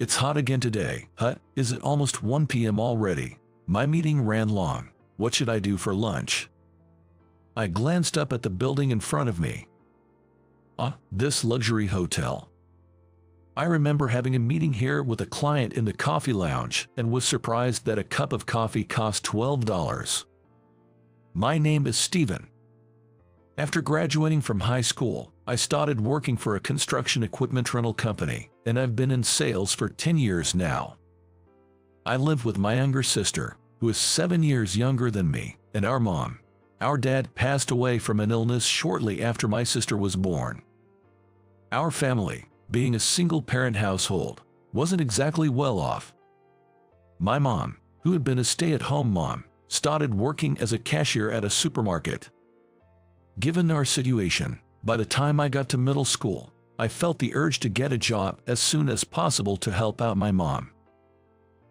It's hot again today. Is it almost 1 p.m. already? My meeting ran long. What should I do for lunch? I glanced up at the building in front of me. This luxury hotel. I remember having a meeting here with a client in the coffee lounge and was surprised that a cup of coffee cost $12. My name is Steven. After graduating from high school, I started working for a construction equipment rental company, and I've been in sales for 10 years now. I live with my younger sister, who is 7 years younger than me, and our mom. Our dad passed away from an illness shortly after my sister was born. Our family, being a single-parent household, wasn't exactly well off. My mom, who had been a stay-at-home mom, started working as a cashier at a supermarket. Given our situation, by the time I got to middle school, I felt the urge to get a job as soon as possible to help out my mom.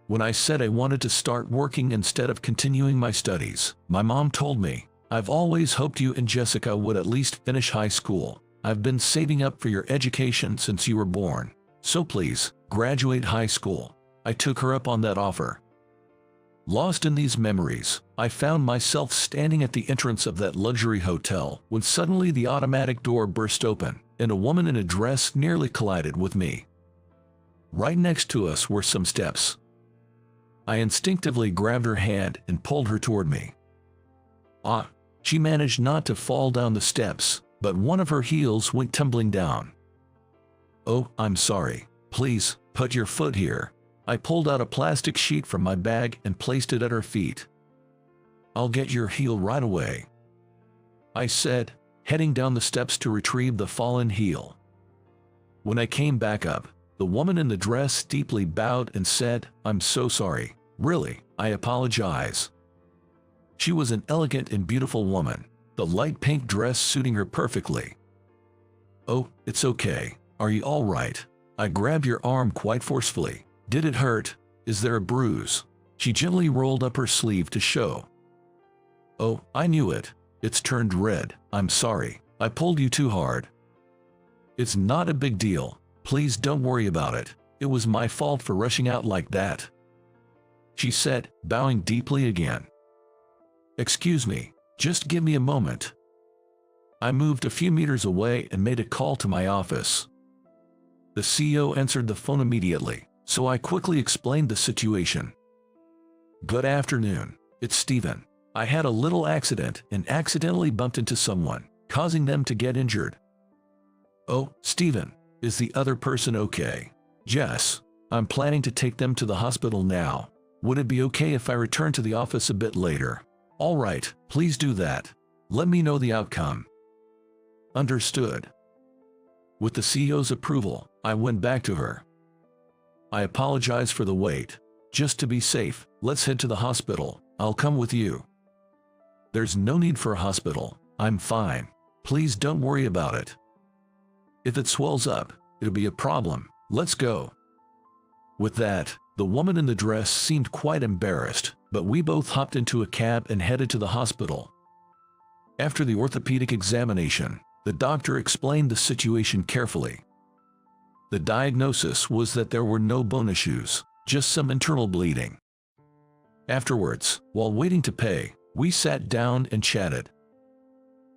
When I said I wanted to start working instead of continuing my studies, my mom told me, "I've always hoped you and Jessica would at least finish high school. I've been saving up for your education since you were born, so please, graduate high school." I took her up on that offer. Lost in these memories, I found myself standing at the entrance of that luxury hotel when suddenly the automatic door burst open, and a woman in a dress nearly collided with me. Right next to us were some steps. I instinctively grabbed her hand and pulled her toward me. She managed not to fall down the steps, but one of her heels went tumbling down. "Oh, I'm sorry. Please, put your foot here." I pulled out a plastic sheet from my bag and placed it at her feet. "I'll get your heel right away," I said, heading down the steps to retrieve the fallen heel. When I came back up, the woman in the dress deeply bowed and said, "I'm so sorry. Really, I apologize." She was an elegant and beautiful woman, the light pink dress suiting her perfectly. "Oh, it's okay. Are you all right?" I grabbed your arm quite forcefully. "Did it hurt? Is there a bruise?" She gently rolled up her sleeve to show. "Oh, I knew it. It's turned red. I'm sorry. I pulled you too hard." "It's not a big deal. Please don't worry about it. It was my fault for rushing out like that," she said, bowing deeply again. "Excuse me. Just give me a moment." I moved a few meters away and made a call to my office. The CEO answered the phone immediately, so I quickly explained the situation. "Good afternoon. It's Steven. I had a little accident and accidentally bumped into someone, causing them to get injured." "Oh, Steven, is the other person okay?" "Yes. I'm planning to take them to the hospital now. Would it be okay if I return to the office a bit later?" "All right, please do that. Let me know the outcome." "Understood." With the CEO's approval, I went back to her. "I apologize for the wait. Just to be safe, let's head to the hospital. I'll come with you." "There's no need for a hospital. I'm fine. Please don't worry about it. If it swells up, it'll be a problem. Let's go." With that, the woman in the dress seemed quite embarrassed, but we both hopped into a cab and headed to the hospital. After the orthopedic examination, the doctor explained the situation carefully. The diagnosis was that there were no bone issues, just some internal bleeding. Afterwards, while waiting to pay, we sat down and chatted.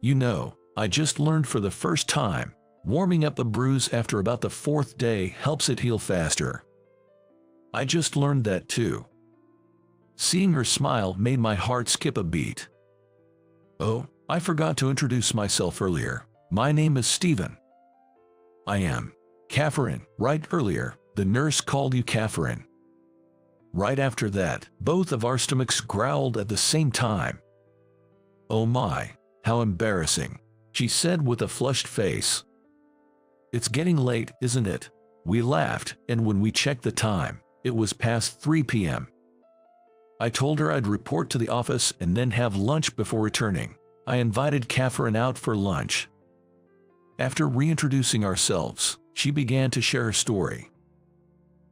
"You know, I just learned for the first time, warming up a bruise after about the 4th day helps it heal faster." "I just learned that too." Seeing her smile made my heart skip a beat. "Oh, I forgot to introduce myself earlier. My name is Steven." "I am Catherine. Right, earlier, the nurse called you Catherine." Right after that, both of our stomachs growled at the same time. "Oh my, how embarrassing," she said with a flushed face. "It's getting late, isn't it?" We laughed, and when we checked the time, it was past 3 p.m. I told her I'd report to the office and then have lunch before returning. I invited Catherine out for lunch. After reintroducing ourselves, she began to share her story.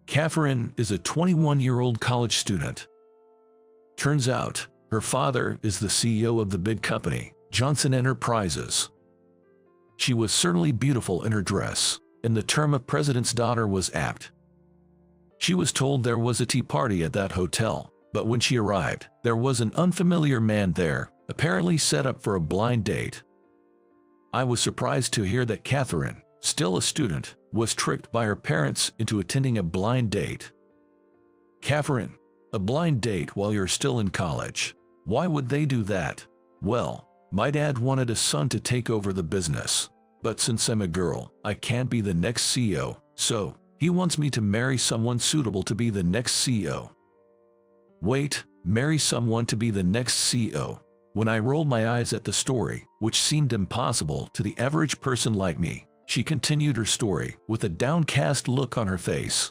Catherine is a 21-year-old college student. Turns out, her father is the CEO of the big company, Johnson Enterprises. She was certainly beautiful in her dress, and the term of president's daughter was apt. She was told there was a tea party at that hotel, but when she arrived, there was an unfamiliar man there, apparently set up for a blind date. I was surprised to hear that Catherine, still a student, was tricked by her parents into attending a blind date. Catherine, a blind date while you're still in college. Why would they do that? Well, my dad wanted a son to take over the business. But since I'm a girl, I can't be the next CEO, so he wants me to marry someone suitable to be the next CEO. Wait, marry someone to be the next CEO? When I rolled my eyes at the story, which seemed impossible to the average person like me, she continued her story with a downcast look on her face.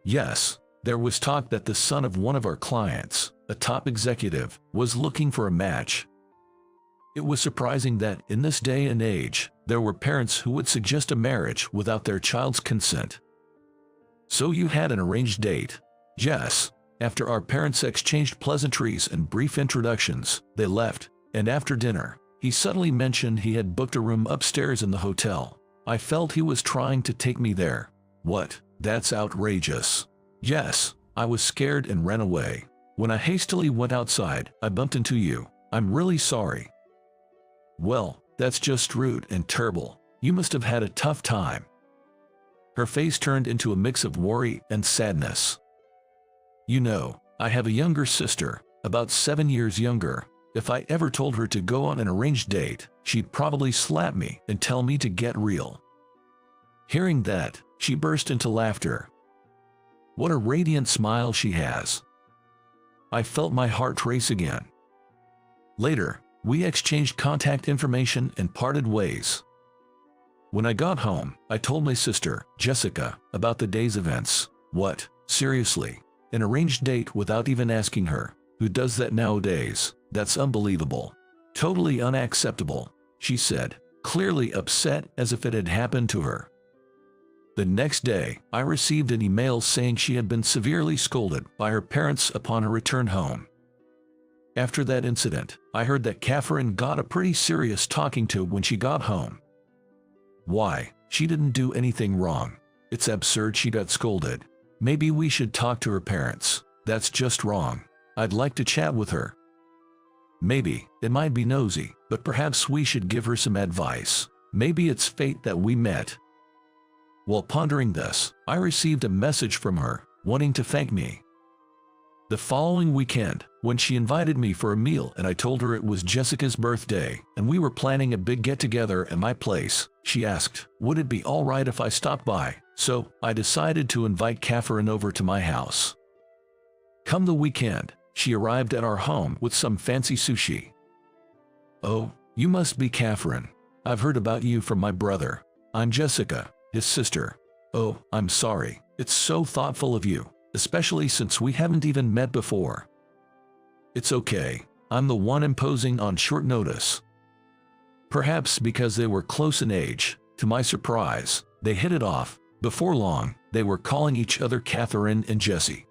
Yes, there was talk that the son of one of our clients, a top executive, was looking for a match. It was surprising that, in this day and age, there were parents who would suggest a marriage without their child's consent. So you had an arranged date? Yes. After our parents exchanged pleasantries and brief introductions, they left, and after dinner, he suddenly mentioned he had booked a room upstairs in the hotel. I felt he was trying to take me there. What? That's outrageous. Yes, I was scared and ran away. When I hastily went outside, I bumped into you. I'm really sorry. Well, that's just rude and terrible. You must have had a tough time. Her face turned into a mix of worry and sadness. You know, I have a younger sister, about 7 years younger. If I ever told her to go on an arranged date, she'd probably slap me and tell me to get real. Hearing that, she burst into laughter. What a radiant smile she has. I felt my heart race again. Later, we exchanged contact information and parted ways. When I got home, I told my sister, Jessica, about the day's events. What? Seriously? An arranged date without even asking her? Who does that nowadays? That's unbelievable. Totally unacceptable, she said, clearly upset as if it had happened to her. The next day, I received an email saying she had been severely scolded by her parents upon her return home. After that incident, I heard that Catherine got a pretty serious talking to when she got home. Why? She didn't do anything wrong. It's absurd she got scolded. Maybe we should talk to her parents. That's just wrong. I'd like to chat with her. Maybe, it might be nosy, but perhaps we should give her some advice. Maybe it's fate that we met. While pondering this, I received a message from her, wanting to thank me. The following weekend, when she invited me for a meal and I told her it was Jessica's birthday and we were planning a big get-together at my place, she asked, would it be alright if I stopped by? So, I decided to invite Catherine over to my house. Come the weekend, she arrived at our home with some fancy sushi. Oh, you must be Catherine. I've heard about you from my brother. I'm Jessica, his sister. Oh, I'm sorry. It's so thoughtful of you, especially since we haven't even met before. It's okay. I'm the one imposing on short notice. Perhaps because they were close in age, to my surprise, they hit it off. Before long, they were calling each other Catherine and Jessie.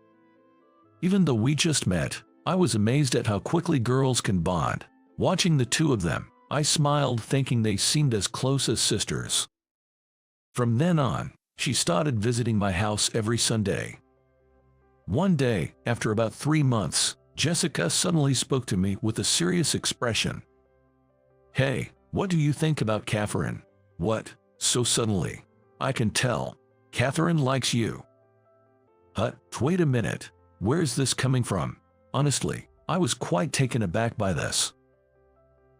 Even though we just met, I was amazed at how quickly girls can bond. Watching the two of them, I smiled thinking they seemed as close as sisters. From then on, she started visiting my house every Sunday. One day, after about 3 months, Jessica suddenly spoke to me with a serious expression. Hey, what do you think about Catherine? What? So suddenly? I can tell. Catherine likes you. Wait a minute. Where's this coming from? Honestly, I was quite taken aback by this.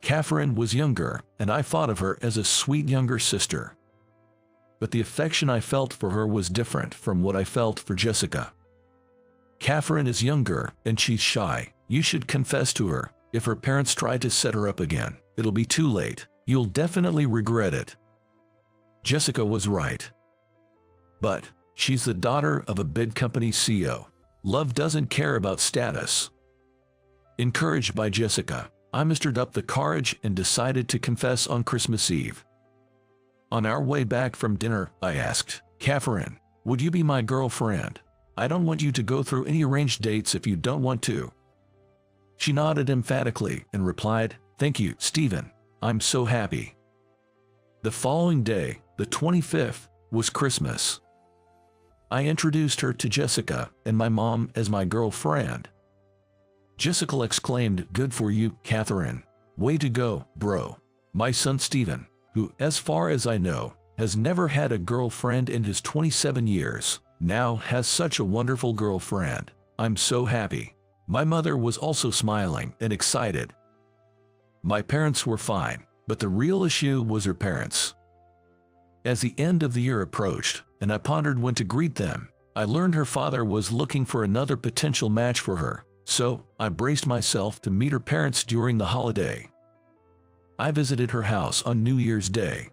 Catherine was younger, and I thought of her as a sweet younger sister. But the affection I felt for her was different from what I felt for Jessica. Catherine is younger, and she's shy. You should confess to her. If her parents try to set her up again, it'll be too late. You'll definitely regret it. Jessica was right. But she's the daughter of a big company CEO. Love doesn't care about status. Encouraged by Jessica, I mustered up the courage and decided to confess on Christmas Eve. On our way back from dinner, I asked, Catherine, would you be my girlfriend? I don't want you to go through any arranged dates if you don't want to. She nodded emphatically and replied, thank you, Stephen. I'm so happy. The following day, the 25th, was Christmas. I introduced her to Jessica and my mom as my girlfriend. Jessica exclaimed, "Good for you, Catherine. Way to go, bro." My son Steven, who, as far as I know, has never had a girlfriend in his 27 years, now has such a wonderful girlfriend. I'm so happy. My mother was also smiling and excited. My parents were fine, but the real issue was her parents. As the end of the year approached, and I pondered when to greet them, I learned her father was looking for another potential match for her, so I braced myself to meet her parents during the holiday. I visited her house on New Year's Day.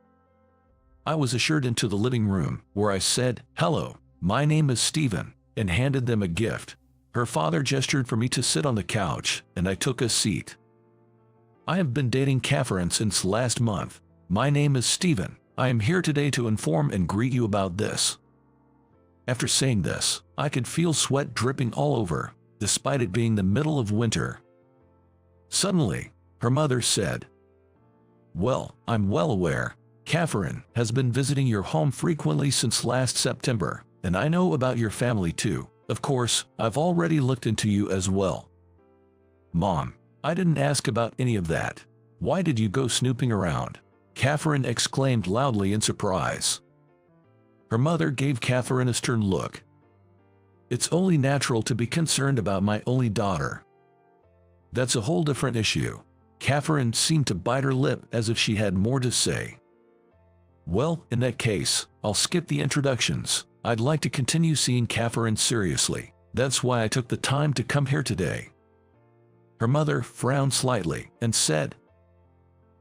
I was ushered into the living room, where I said, "Hello, my name is Steven," and handed them a gift. Her father gestured for me to sit on the couch, and I took a seat. "I have been dating Catherine since last month. My name is Steven. I am here today to inform and greet you about this." After saying this, I could feel sweat dripping all over, despite it being the middle of winter. Suddenly, her mother said, "Well, I'm well aware. Catherine has been visiting your home frequently since last September, and I know about your family too. Of course, I've already looked into you as well." "Mom, I didn't ask about any of that. Why did you go snooping around?" Catherine exclaimed loudly in surprise. Her mother gave Catherine a stern look. "It's only natural to be concerned about my only daughter. That's a whole different issue." Catherine seemed to bite her lip as if she had more to say. "Well, in that case, I'll skip the introductions. I'd like to continue seeing Catherine seriously. That's why I took the time to come here today." Her mother frowned slightly and said,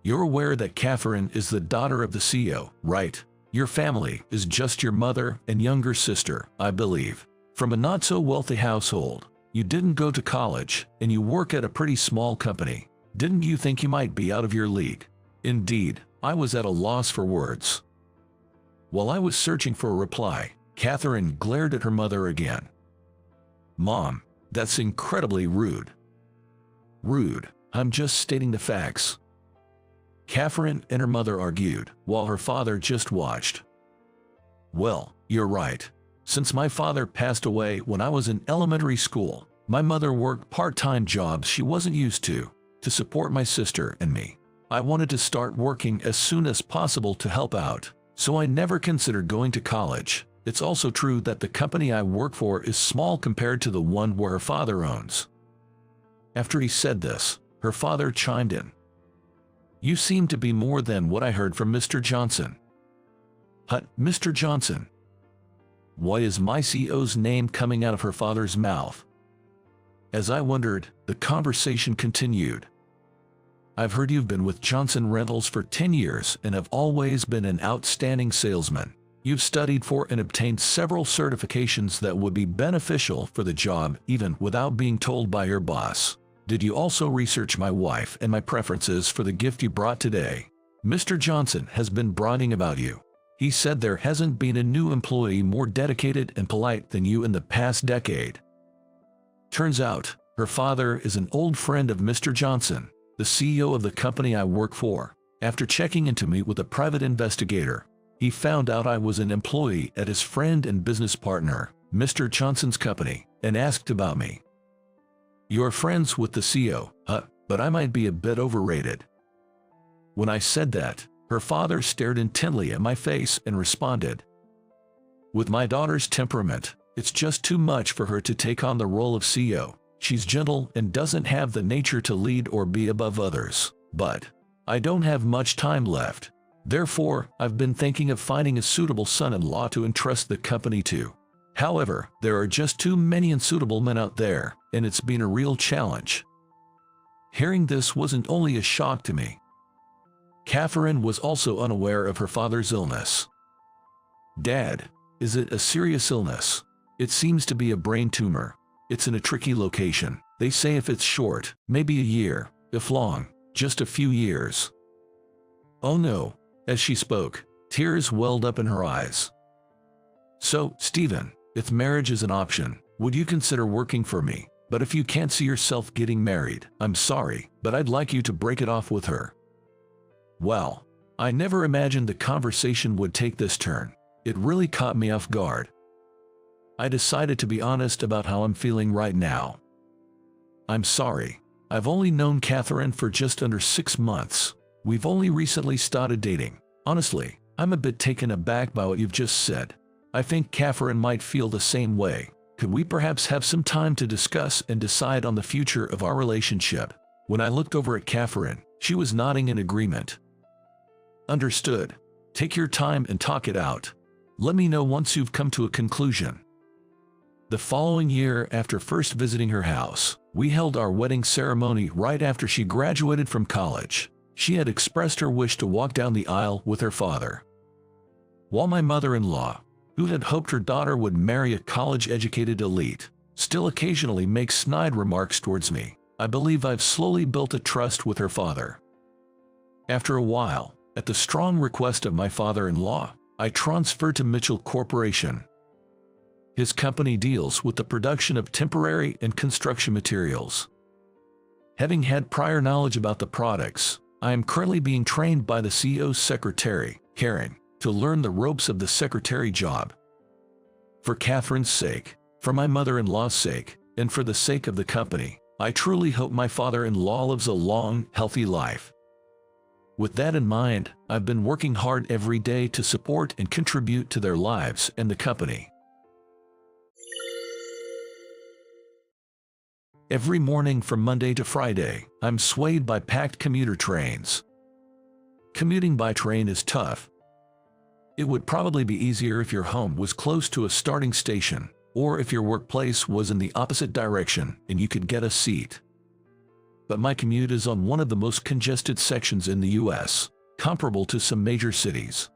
"You're aware that Catherine is the daughter of the CEO, right? Your family is just your mother and younger sister, I believe. From a not-so-wealthy household. You didn't go to college, and you work at a pretty small company. Didn't you think you might be out of your league?" Indeed, I was at a loss for words. While I was searching for a reply, Catherine glared at her mother again. "Mom, that's incredibly rude." "Rude? I'm just stating the facts." Catherine and her mother argued, while her father just watched. "Well, you're right. Since my father passed away when I was in elementary school, my mother worked part-time jobs she wasn't used to support my sister and me. I wanted to start working as soon as possible to help out, so I never considered going to college. It's also true that the company I work for is small compared to the one where her father owns." After he said this, her father chimed in. "You seem to be more than what I heard from Mr. Johnson." "Huh, Mr. Johnson? Why is my CEO's name coming out of her father's mouth?" As I wondered, the conversation continued. "I've heard you've been with Johnson Rentals for 10 years and have always been an outstanding salesman. You've studied for and obtained several certifications that would be beneficial for the job even without being told by your boss. Did you also research my wife and my preferences for the gift you brought today? Mr. Johnson has been bragging about you. He said there hasn't been a new employee more dedicated and polite than you in the past decade." Turns out, her father is an old friend of Mr. Johnson, the CEO of the company I work for. After checking into me with a private investigator, he found out I was an employee at his friend and business partner, Mr. Johnson's company, and asked about me. "You're friends with the CEO, huh? But I might be a bit overrated." When I said that, her father stared intently at my face and responded, "With my daughter's temperament, it's just too much for her to take on the role of CEO. She's gentle and doesn't have the nature to lead or be above others. But I don't have much time left. Therefore, I've been thinking of finding a suitable son-in-law to entrust the company to. However, there are just too many unsuitable men out there, and it's been a real challenge." Hearing this wasn't only a shock to me. Catherine was also unaware of her father's illness. "Dad, is it a serious illness?" "It seems to be a brain tumor. It's in a tricky location. They say if it's short, maybe a year. If long, just a few years." "Oh no." As she spoke, tears welled up in her eyes. "So, Steven, if marriage is an option, would you consider working for me? But if you can't see yourself getting married, I'm sorry, but I'd like you to break it off with her." Wow, I never imagined the conversation would take this turn. It really caught me off guard. I decided to be honest about how I'm feeling right now. I'm sorry. I've only known Catherine for just under 6 months. We've only recently started dating. Honestly, I'm a bit taken aback by what you've just said. I think Catherine might feel the same way. Could we perhaps have some time to discuss and decide on the future of our relationship? When I looked over at Catherine, she was nodding in agreement. Understood. Take your time and talk it out. Let me know once you've come to a conclusion. The following year, after first visiting her house, we held our wedding ceremony right after she graduated from college. She had expressed her wish to walk down the aisle with her father, while my mother-in-law, who had hoped her daughter would marry a college-educated elite, still occasionally makes snide remarks towards me. I believe I've slowly built a trust with her father. After a while, at the strong request of my father-in-law, I transferred to Mitchell Corporation. His company deals with the production of temporary and construction materials. Having had prior knowledge about the products, I am currently being trained by the CEO's secretary, Karen, to learn the ropes of the secretary job. For Catherine's sake, for my mother-in-law's sake, and for the sake of the company, I truly hope my father-in-law lives a long, healthy life. With that in mind, I've been working hard every day to support and contribute to their lives and the company. Every morning from Monday to Friday, I'm swayed by packed commuter trains. Commuting by train is tough. It would probably be easier if your home was close to a starting station, or if your workplace was in the opposite direction and you could get a seat. But my commute is on one of the most congested sections in the US, comparable to some major cities.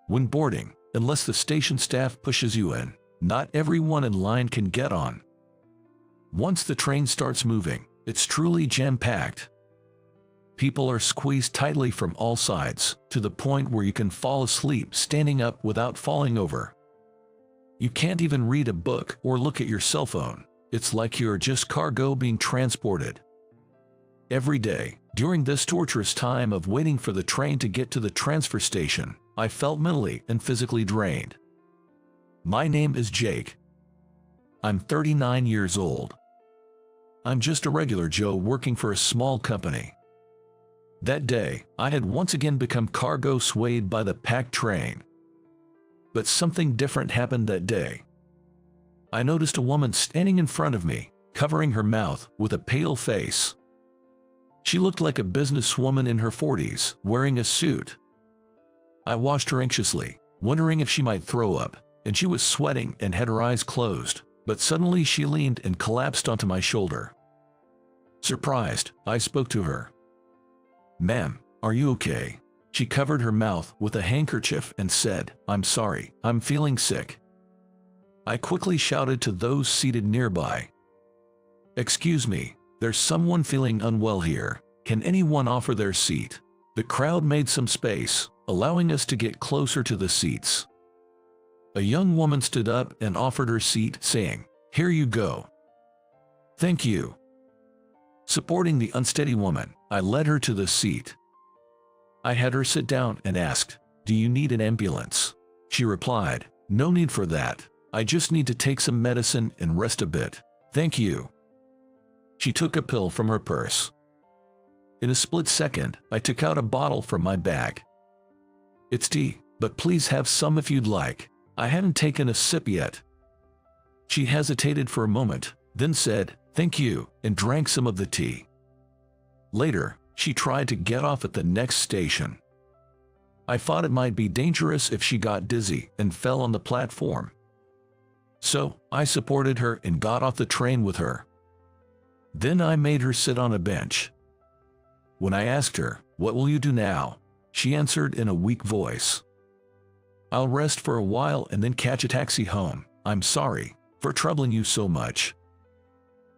When boarding, unless the station staff pushes you in, not everyone in line can get on. Once the train starts moving, it's truly jam-packed. People are squeezed tightly from all sides, to the point where you can fall asleep standing up without falling over. You can't even read a book or look at your cell phone. It's like you're just cargo being transported. Every day, during this torturous time of waiting for the train to get to the transfer station, I felt mentally and physically drained. My name is Jake. I'm 39 years old. I'm just a regular Joe working for a small company. That day, I had once again become cargo swayed by the packed train. But something different happened that day. I noticed a woman standing in front of me, covering her mouth with a pale face. She looked like a businesswoman in her 40s, wearing a suit. I watched her anxiously, wondering if she might throw up, and she was sweating and had her eyes closed. But suddenly she leaned and collapsed onto my shoulder. Surprised, I spoke to her. "Ma'am, are you okay?" She covered her mouth with a handkerchief and said, "I'm sorry, I'm feeling sick." I quickly shouted to those seated nearby, "Excuse me, there's someone feeling unwell here. Can anyone offer their seat?" The crowd made some space, allowing us to get closer to the seats. A young woman stood up and offered her seat, saying, "Here you go." "Thank you." Supporting the unsteady woman, I led her to the seat. I had her sit down and asked, "Do you need an ambulance?" She replied, "No need for that. I just need to take some medicine and rest a bit. Thank you." She took a pill from her purse. In a split second, I took out a bottle from my bag. "It's tea, but please have some if you'd like. I haven't taken a sip yet." She hesitated for a moment, then said, "Thank you," and drank some of the tea. Later, she tried to get off at the next station. I thought it might be dangerous if she got dizzy and fell on the platform. So, I supported her and got off the train with her. Then I made her sit on a bench. When I asked her, "What will you do now?" she answered in a weak voice, "I'll rest for a while and then catch a taxi home. I'm sorry for troubling you so much."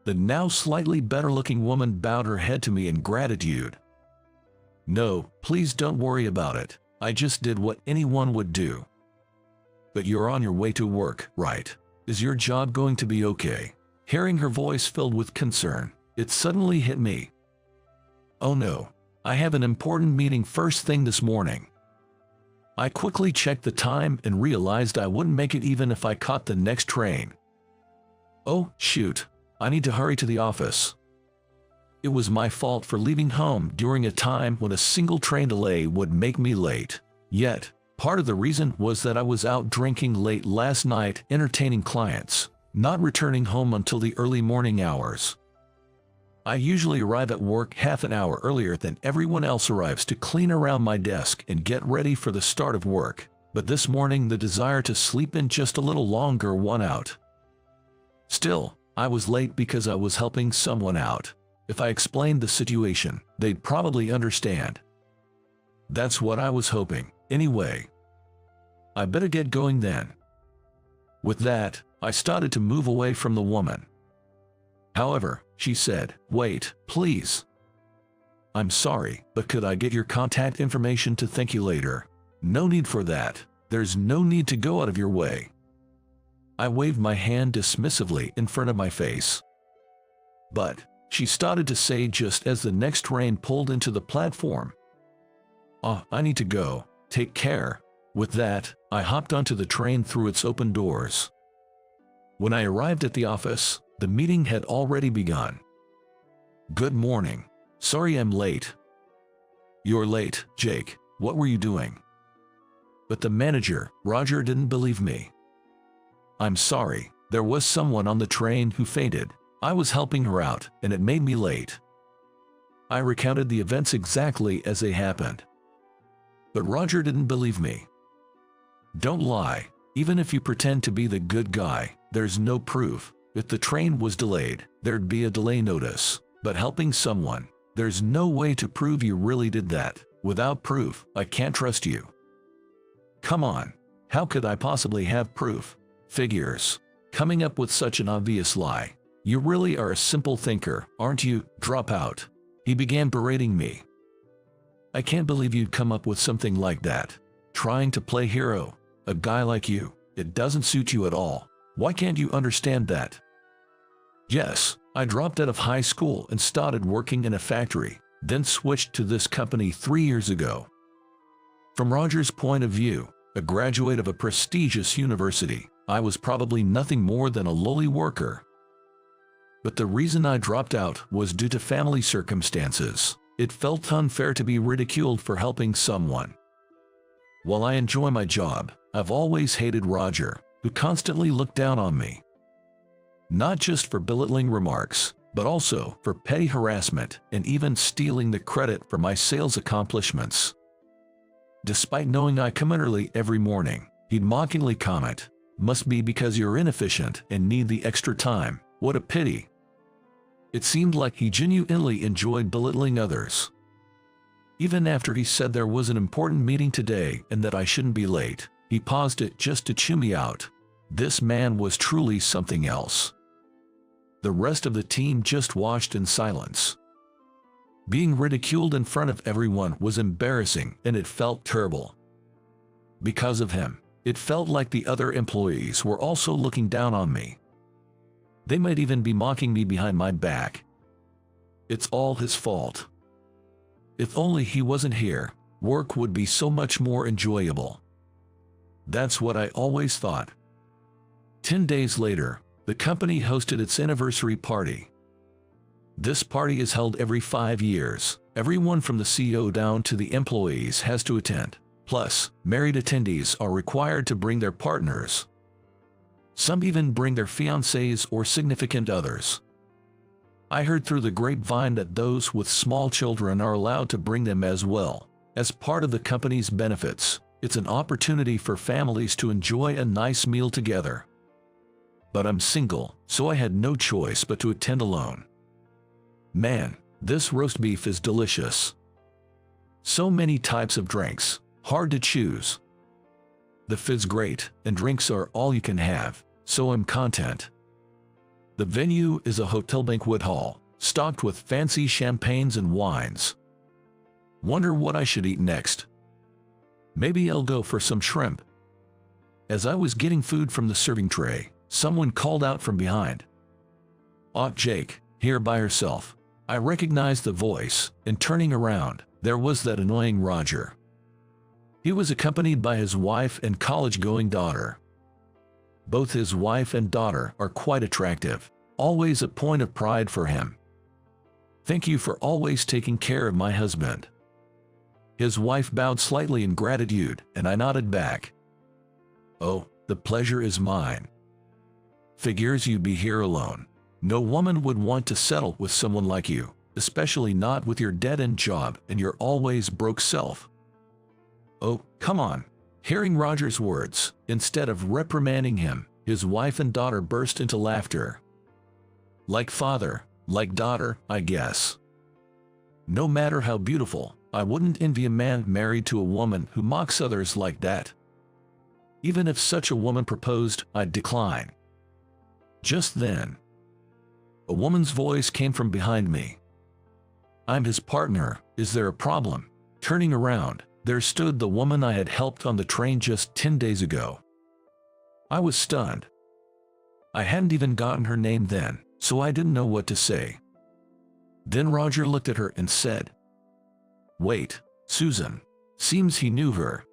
The now slightly better-looking woman bowed her head to me in gratitude. "No, please don't worry about it. I just did what anyone would do." "But you're on your way to work, right? Is your job going to be okay?" Hearing her voice filled with concern, it suddenly hit me. "Oh no, I have an important meeting first thing this morning." I quickly checked the time and realized I wouldn't make it even if I caught the next train. Oh, shoot. I need to hurry to the office. It was my fault for leaving home during a time when a single train delay would make me late. Yet, part of the reason was that I was out drinking late last night entertaining clients, not returning home until the early morning hours. I usually arrive at work half an hour earlier than everyone else arrives to clean around my desk and get ready for the start of work, but this morning the desire to sleep in just a little longer won out. Still, I was late because I was helping someone out. If I explained the situation, they'd probably understand. That's what I was hoping. Anyway, I better get going then. With that, I started to move away from the woman. However, she said, "Wait, please. I'm sorry, but could I get your contact information to thank you later?" "No need for that. There's no need to go out of your way." I waved my hand dismissively in front of my face. "But," she started to say just as the next train pulled into the platform. I need to go. Take care." With that, I hopped onto the train through its open doors. When I arrived at the office, the meeting had already begun. "Good morning. Sorry I'm late." "You're late, Jake. What were you doing?" But the manager, Roger, didn't believe me. "I'm sorry, there was someone on the train who fainted. I was helping her out, and it made me late." I recounted the events exactly as they happened. But Roger didn't believe me. "Don't lie. Even if you pretend to be the good guy, there's no proof. If the train was delayed, there'd be a delay notice. But helping someone, there's no way to prove you really did that. Without proof, I can't trust you." "Come on. How could I possibly have proof?" "Figures. Coming up with such an obvious lie. You really are a simple thinker, aren't you? Drop out." He began berating me. "I can't believe you'd come up with something like that. Trying to play hero. A guy like you. It doesn't suit you at all. Why can't you understand that?" "Yes, I dropped out of high school and started working in a factory, then switched to this company 3 years ago." From Roger's point of view, a graduate of a prestigious university, I was probably nothing more than a lowly worker. But the reason I dropped out was due to family circumstances. It felt unfair to be ridiculed for helping someone. While I enjoy my job, I've always hated Roger, who constantly looked down on me. Not just for belittling remarks, but also for petty harassment and even stealing the credit for my sales accomplishments. Despite knowing I come in early every morning, he'd mockingly comment, "Must be because you're inefficient and need the extra time. What a pity." It seemed like he genuinely enjoyed belittling others. Even after he said there was an important meeting today and that I shouldn't be late, he paused it just to chew me out. This man was truly something else. The rest of the team just watched in silence. Being ridiculed in front of everyone was embarrassing and it felt terrible. Because of him, it felt like the other employees were also looking down on me. They might even be mocking me behind my back. It's all his fault. If only he wasn't here, work would be so much more enjoyable. That's what I always thought. 10 days later, the company hosted its anniversary party. This party is held every 5 years. Everyone from the CEO down to the employees has to attend. Plus, married attendees are required to bring their partners. Some even bring their fiancés or significant others. I heard through the grapevine that those with small children are allowed to bring them as well. As part of the company's benefits, it's an opportunity for families to enjoy a nice meal together. But I'm single, so I had no choice but to attend alone. Man, this roast beef is delicious. So many types of drinks, hard to choose. The food's great, and drinks are all you can have, so I'm content. The venue is a hotel banquet hall, stocked with fancy champagnes and wines. Wonder what I should eat next. Maybe I'll go for some shrimp. As I was getting food from the serving tray, someone called out from behind. "Aunt Jake, here by herself." I recognized the voice, and turning around, there was that annoying Roger. He was accompanied by his wife and college-going daughter. Both his wife and daughter are quite attractive, always a point of pride for him. Thank you for always taking care of my husband. His wife bowed slightly in gratitude, and I nodded back. Oh, the pleasure is mine. Figures you'd be here alone. No woman would want to settle with someone like you, especially not with your dead-end job and your always broke self. Oh, come on. Hearing Roger's words, instead of reprimanding him, his wife and daughter burst into laughter. Like father, like daughter, I guess. No matter how beautiful, I wouldn't envy a man married to a woman who mocks others like that. Even if such a woman proposed, I'd decline. Just then, a woman's voice came from behind me. I'm his partner, is there a problem? Turning around, there stood the woman I had helped on the train just 10 days ago. I was stunned. I hadn't even gotten her name then, so I didn't know what to say. Then Roger looked at her and said, "Wait, Susan. Seems he knew her.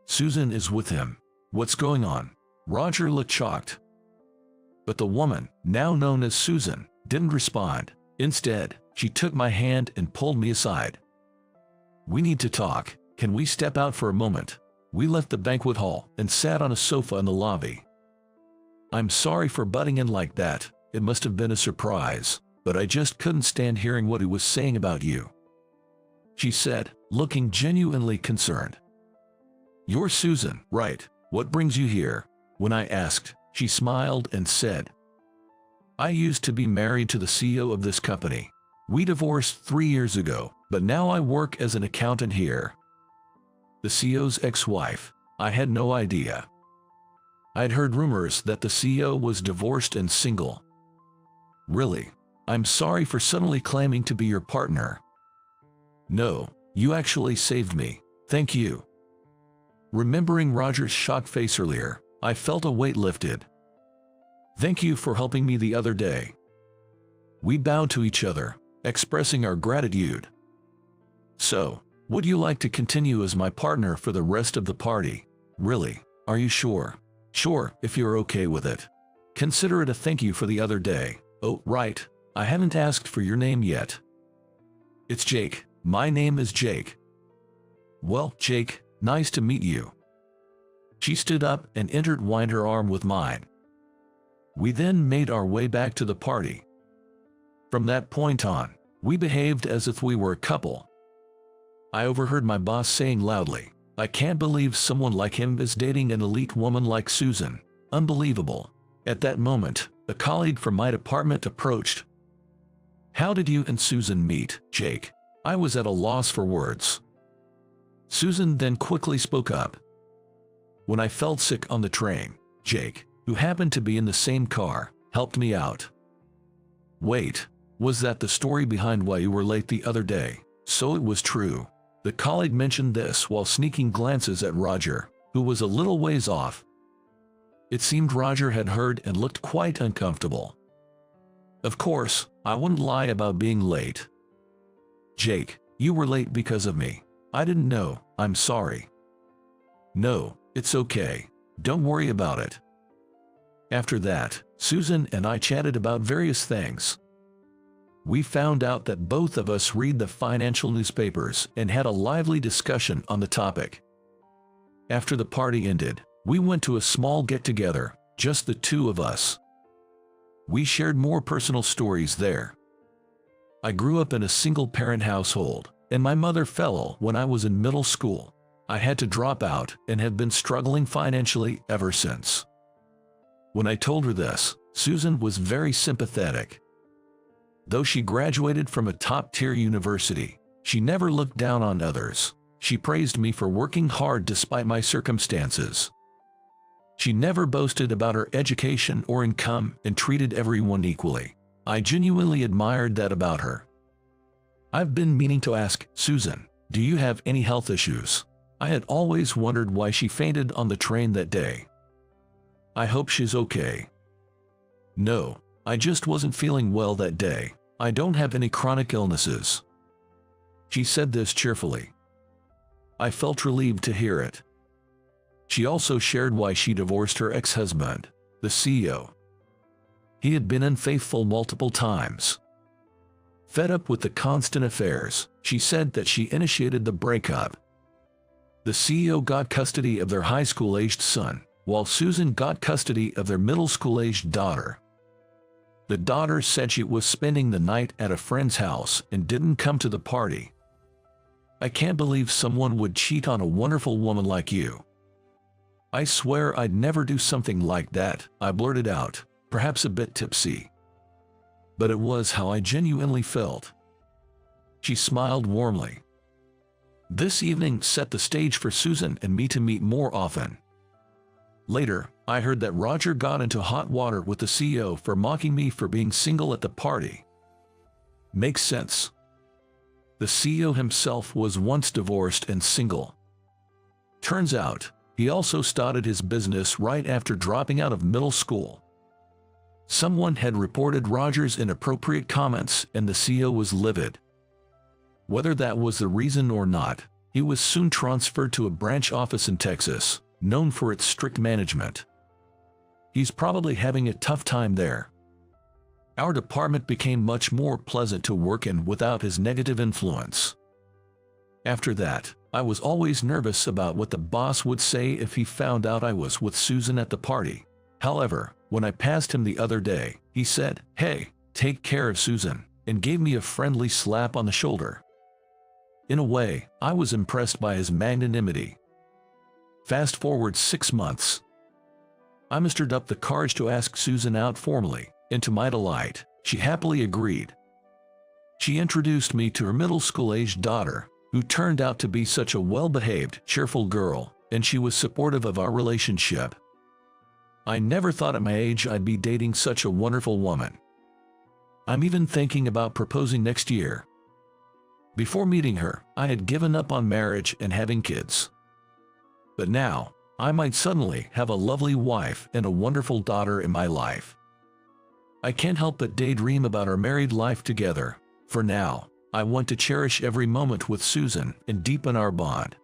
Susan is with him. What's going on?" Roger looked shocked. But the woman, now known as Susan, didn't respond. Instead, she took my hand and pulled me aside. "We need to talk. Can we step out for a moment?" We left the banquet hall and sat on a sofa in the lobby. "I'm sorry for butting in like that. It must have been a surprise, but I just couldn't stand hearing what he was saying about you," she said, looking genuinely concerned. "You're Susan, right? What brings you here?" When I asked, she smiled and said, "I used to be married to the CEO of this company. We divorced 3 years ago, but now I work as an accountant here." The CEO's ex-wife. I had no idea. I'd heard rumors that the CEO was divorced and single. "Really? I'm sorry for suddenly claiming to be your partner." "No, you actually saved me. Thank you." Remembering Roger's shocked face earlier, I felt a weight lifted. "Thank you for helping me the other day." We bowed to each other, expressing our gratitude. "So, would you like to continue as my partner for the rest of the party?" "Really? Are you sure?" "Sure, if you're okay with it. Consider it a thank you for the other day." "Oh, right. I haven't asked for your name yet." "It's Jake. My name is Jake." "Well, Jake, nice to meet you." She stood up and intertwined her arm with mine. We then made our way back to the party. From that point on, we behaved as if we were a couple. I overheard my boss saying loudly, "I can't believe someone like him is dating an elite woman like Susan. Unbelievable." At that moment, a colleague from my department approached. "How did you and Susan meet, Jake?" I was at a loss for words. Susan then quickly spoke up. "When I felt sick on the train, Jake, who happened to be in the same car, helped me out." "Wait, was that the story behind why you were late the other day?" So it was true. The colleague mentioned this while sneaking glances at Roger, who was a little ways off. It seemed Roger had heard and looked quite uncomfortable. Of course, I wouldn't lie about being late. "Jake, you were late because of me. I didn't know. I'm sorry." "No, it's okay. Don't worry about it." After that, Susan and I chatted about various things. We found out that both of us read the financial newspapers and had a lively discussion on the topic. After the party ended, we went to a small get-together, just the two of us. We shared more personal stories there. I grew up in a single-parent household, and my mother fell ill when I was in middle school. I had to drop out and have been struggling financially ever since. When I told her this, Susan was very sympathetic. Though she graduated from a top-tier university, she never looked down on others. She praised me for working hard despite my circumstances. She never boasted about her education or income and treated everyone equally. I genuinely admired that about her. I've been meaning to ask, Susan, do you have any health issues? I had always wondered why she fainted on the train that day. I hope she's okay. No, I just wasn't feeling well that day. I don't have any chronic illnesses. She said this cheerfully. I felt relieved to hear it. She also shared why she divorced her ex-husband, the CEO. He had been unfaithful multiple times. Fed up with the constant affairs, she said that she initiated the breakup. The CEO got custody of their high school-aged son, while Susan got custody of their middle school-aged daughter. The daughter said she was spending the night at a friend's house and didn't come to the party. I can't believe someone would cheat on a wonderful woman like you. I swear I'd never do something like that, I blurted out, perhaps a bit tipsy. But it was how I genuinely felt. She smiled warmly. This evening set the stage for Susan and me to meet more often. Later, I heard that Roger got into hot water with the CEO for mocking me for being single at the party. Makes sense. The CEO himself was once divorced and single. Turns out, he also started his business right after dropping out of middle school. Someone had reported Roger's inappropriate comments and the CEO was livid. Whether that was the reason or not, he was soon transferred to a branch office in Texas, known for its strict management. He's probably having a tough time there. Our department became much more pleasant to work in without his negative influence. After that, I was always nervous about what the boss would say if he found out I was with Susan at the party. However, when I passed him the other day, he said, "Hey, take care of Susan," and gave me a friendly slap on the shoulder. In a way, I was impressed by his magnanimity. Fast forward 6 months. I mustered up the courage to ask Susan out formally, and to my delight, she happily agreed. She introduced me to her middle school-aged daughter, who turned out to be such a well-behaved, cheerful girl, and she was supportive of our relationship. I never thought at my age I'd be dating such a wonderful woman. I'm even thinking about proposing next year. Before meeting her, I had given up on marriage and having kids. But now, I might suddenly have a lovely wife and a wonderful daughter in my life. I can't help but daydream about our married life together. For now, I want to cherish every moment with Susan and deepen our bond.